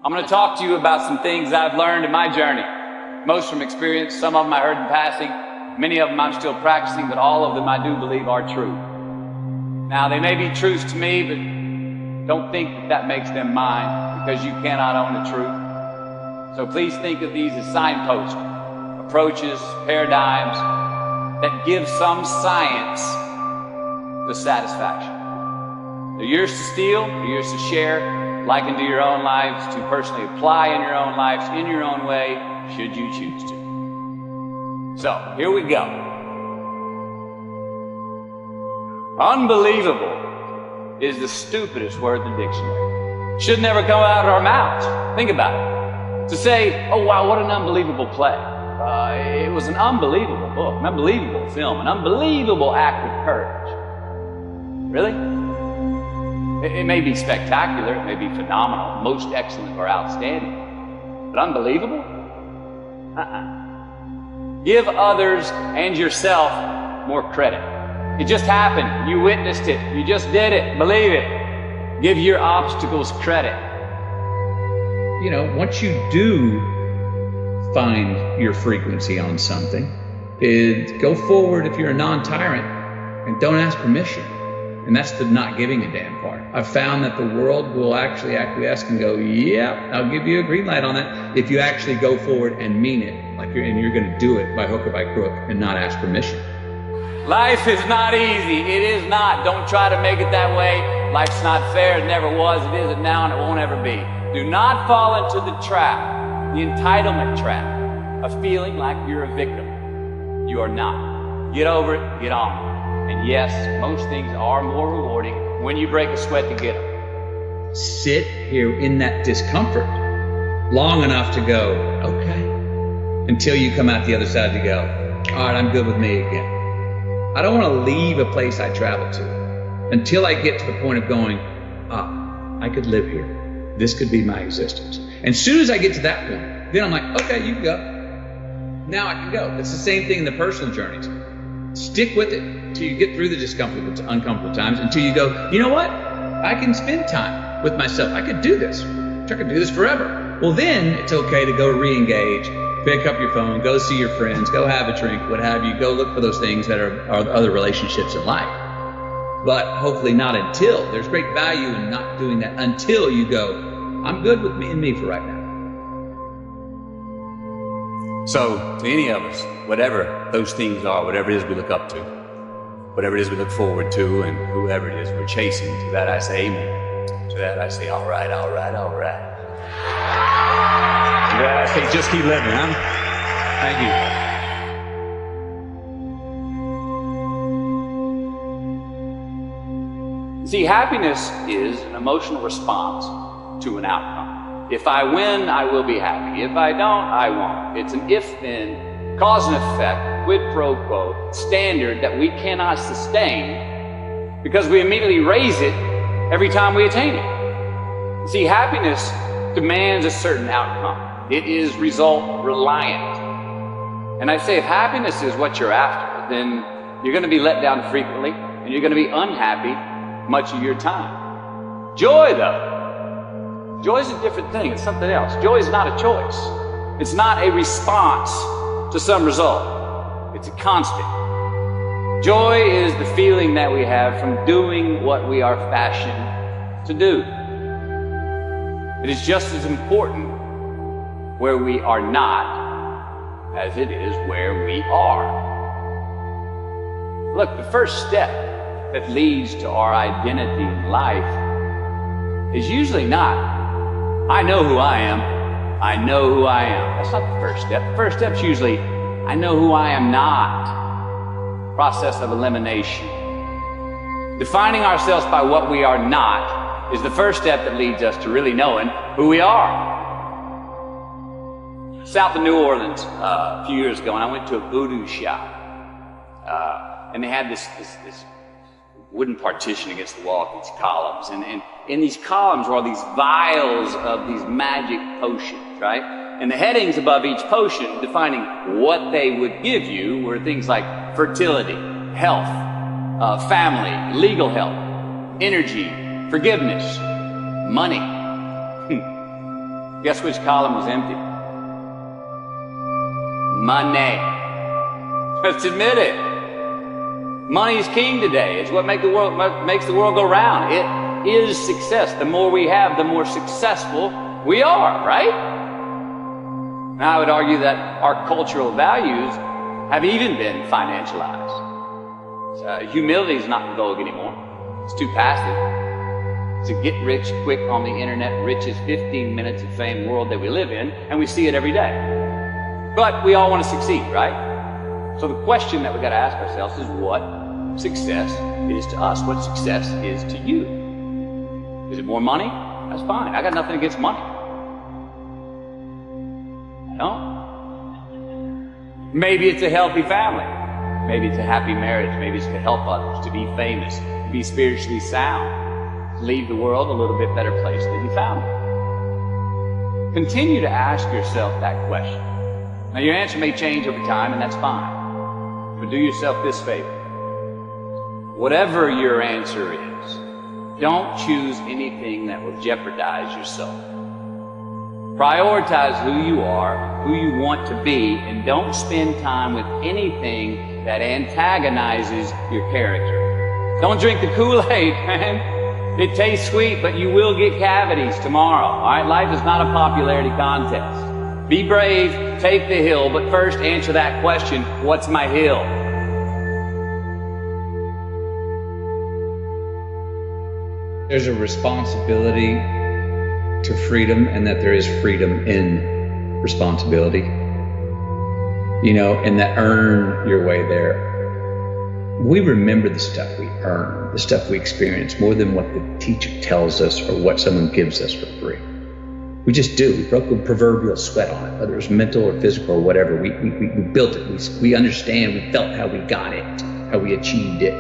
I'm going to talk to you about some things I've learned in my journey. Most from experience, some of them I heard in passing, many of them I'm still practicing, but all of them I do believe are true. Now, they may be truths to me, but don't think that that makes them mine, because you cannot own the truth. So please think of these as signposts, approaches, paradigms that give some science to satisfaction. They're yours to steal, they're yours to share, liken to your own lives, to personally apply in your own lives, in your own way, should you choose to. So, here we go. Unbelievable is the stupidest word in the dictionary. Should never come out of our mouths. Think about it. To say, oh wow, what an unbelievable play. It was an unbelievable book, an unbelievable film, an unbelievable act of courage. Really? It may be spectacular, it may be phenomenal, most excellent or outstanding, but unbelievable? Give others and yourself more credit. It just happened, you witnessed it, you just did it, believe it. Give your obstacles credit. You know, once you do find your frequency on something, go forward if you're a non-tyrant and don't ask permission. And that's the not giving a damn part. I've found that the world will actually acquiesce and go, yeah, I'll give you a green light on that if you actually go forward and mean it, and you're going to do it by hook or by crook and not ask permission. Life is not easy. It is not. Don't try to make it that way. Life's not fair. It never was. It isn't now, and it won't ever be. Do not fall into the trap, the entitlement trap, of feeling like you're a victim. You are not. Get over it. Get on. And yes, most things are more rewarding when you break a sweat to get them. Sit here in that discomfort long enough to go, okay, until you come out the other side to go, all right, I'm good with me again. I don't want to leave a place I traveled to until I get to the point of going, I could live here. This could be my existence. And as soon as I get to that point, then I'm like, okay, you can go. Now I can go. It's the same thing in the personal journeys. Stick with it until you get through the discomfort, uncomfortable times, until you go, you know what? I can spend time with myself. I could do this. I could do this forever. Well, then it's okay to go re-engage, pick up your phone, go see your friends, go have a drink, what have you. Go look for those things that are other relationships in life. But hopefully not until. There's great value in not doing that until you go, I'm good with me and me for right now. So, to any of us, whatever those things are, whatever it is we look up to, whatever it is we look forward to, and whoever it is we're chasing, to that I say amen. To that I say, all right, all right, all right. To that I say, just keep living, huh? Thank you. See, happess is an emotional response to an outcome. If I win, I will be happy. If I don't, I won't. It's an if-then, cause and effect, quid pro quo, standard that we cannot sustain because we immediately raise it every time we attain it. See, happiness demands a certain outcome. It is result reliant. And I say if happiness is what you're after, then you're going to be let down frequently and you're going to be unhappy much of your time. Joy, though. Joy is a different thing. It's something else. Joy is not a choice. It's not a response to some result. It's a constant. Joy is the feeling that we have from doing what we are fashioned to do. It is just as important where we are not as it is where we are. Look, the first step that leads to our identity in life is usually not, I know who I am. I know who I am. That's not the first step. The first step's usually, I know who I am not. Process of elimination. Defining ourselves by what we are not is the first step that leads us to really knowing who we are. South of New Orleans a few years ago, and I went to a voodoo shop. And they had this wooden partition against the wall with these columns. And in these columns were all these vials of these magic potions, right? And the headings above each potion defining what they would give you were things like fertility, health, family, legal help, energy, forgiveness, money. Guess which column was empty? Money. Let's admit it. Money's king today. It's what makes the world go round. It is success. The more we have, the more successful we are, right? Now, I would argue that our cultural values have even been financialized. Humility is not the vogue anymore. It's too passive. It's a get rich quick on the internet, richest 15 minutes of fame world that we live in, and we see it every day. But we all want to succeed, right? So the question that we got to ask ourselves is what success is to us. What success is to you. Is it more money? That's fine. I got nothing against money. No? Maybe it's a healthy family. Maybe it's a happy marriage. Maybe it's to help others, to be famous, to be spiritually sound, to leave the world a little bit better place than you found it. Continue to ask yourself that question. Now, your answer may change over time, and that's fine. But do yourself this favor. Whatever your answer is, don't choose anything that will jeopardize yourself. Prioritize who you are, who you want to be, and don't spend time with anything that antagonizes your character. Don't drink the Kool-Aid, man. It tastes sweet, but you will get cavities tomorrow. All right, life is not a popularity contest. Be brave, take the hill, but first answer that question, what's my hill? There's a responsibility to freedom, and that there is freedom in responsibility. You know, and that earn your way there. We remember the stuff we earn, the stuff we experience, more than what the teacher tells us or what someone gives us for free. We just do. We broke a proverbial sweat on it, whether it was mental or physical or whatever. We built it. We understand. We felt how we got it, how we achieved it,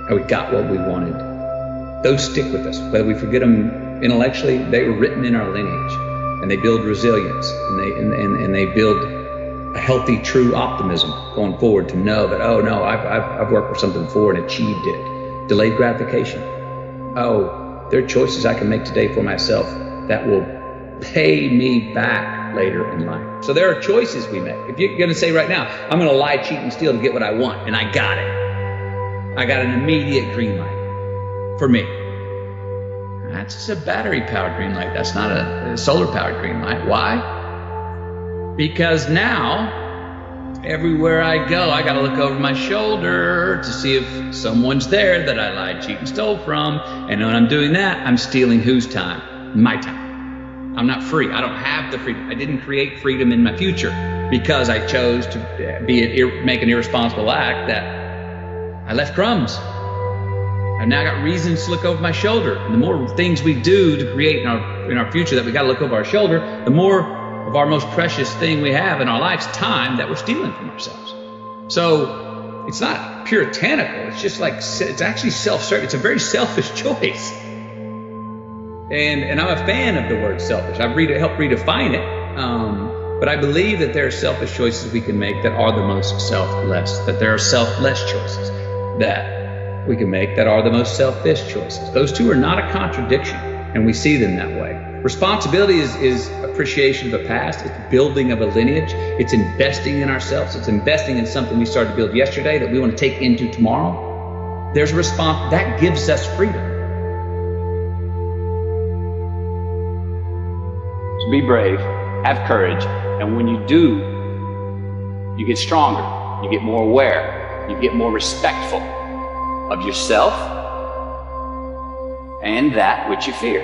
how we got what we wanted. Those stick with us. Whether we forget them intellectually, they were written in our lineage, and they build resilience, and they build a healthy, true optimism going forward to know that, oh no, I've worked for something before and achieved it. Delayed gratification. Oh, there are choices I can make today for myself that will pay me back later in life. So there are choices we make. If you're going to say right now, I'm going to lie, cheat, and steal to get what I want, and I got it. I got an immediate green light for me. That's just a battery-powered green light. That's not a solar-powered green light. Why? Because now, everywhere I go, I got to look over my shoulder to see if someone's there that I lied, cheat, and stole from. And when I'm doing that, I'm stealing whose time? My time. I'm not free. I don't have the freedom. I didn't create freedom in my future because I chose to make an irresponsible act that I left crumbs. I've now got reasons to look over my shoulder. And the more things we do to create in our future that we got to look over our shoulder, the more of our most precious thing we have in our lives, time, that we're stealing from ourselves. So it's not puritanical. It's just like, it's actually self-serving. It's a very selfish choice. And I'm a fan of the word selfish. I've helped redefine it. But I believe that there are selfish choices we can make that are the most selfless, that there are selfless choices that we can make that are the most selfish choices. Those two are not a contradiction, and we see them that way. Responsibility is appreciation of the past. It's building of a lineage. It's investing in ourselves. It's investing in something we started to build yesterday that we want to take into tomorrow. There's a response that gives us freedom. So be brave, have courage, and when you do, you get stronger, you get more aware, you get more respectful of yourself and that which you fear.